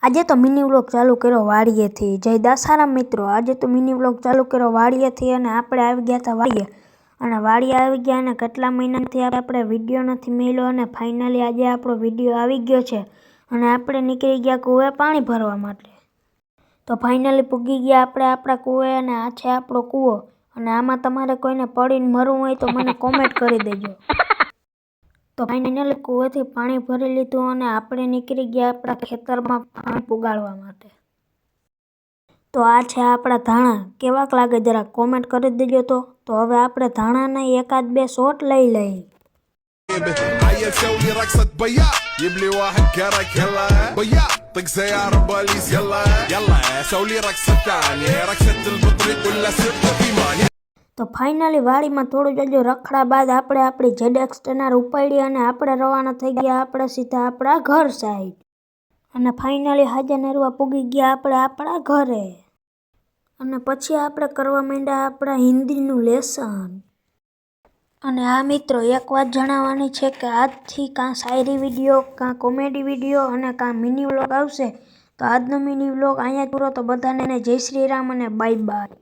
આજે તો mini vlog ચાલુ કર્યો વાડીએથી। જય દાસારામ મિત્રો। આજે તો મિની વ્લોગ ચાલુ કર્યો વાડીએથી અને આપણે આવી ગયા હતા વાડીએ અને વાડીએ આવી ગયા અને કેટલા મહિનાથી આપણે વિડીયો નથી મળ્યો અને ફાઇનલી આજે આપણો વિડીયો આવી ગયો છે અને આપણે નીકળી ગયા કૂવે પાણી ભરવા માટે। તો ફાઇનલી પૂગી ગયા આપણે આપણા કૂવે અને આ છે આપણો કૂવો અને આમાં તમારે કોઈને પડીને મરવું હોય તો મને કોમેન્ટ કરી દેજો। તો ફાઇનલી કૂવેથી પાણી ભરી લીધું અને આપણે નીકળી ગયા આપણા ખેતરમાં પાણી પુગાડવા માટે। તો આ છે આપણા ધાણા, કેવાક લાગે જરા કોમેન્ટ કરી દેજો। તો હવે આપણે ધાણાના એકાદ બે શોટ લઈ લઈએ। તો ફાઇનલી વાડીમાં થોડું જજો રખડા બાદ આપણે આપણી ZX ટેનર ઉપાડી અને આપણે રવાના થઈ ગયા આપણે સીધા આપણા ઘર સાઈડ અને ફાઇનલી હાજર નરવા પૂગી ગયા આપણે આપણા ઘરે અને પછી આપણે કરવા માંડ્યા આપણા હિન્દીનું લેસન। અને આ મિત્રો એક વાત જણાવવાની છે કે આજથી કાં શાયરી વિડીયો, કાં કોમેડી વિડીયો અને કાં મિની વ્લોગ આવશે। તો આજનો મિની વ્લોગ અહીંયા પૂરો। તો બધાને જય શ્રી રામ અને બાય બાય।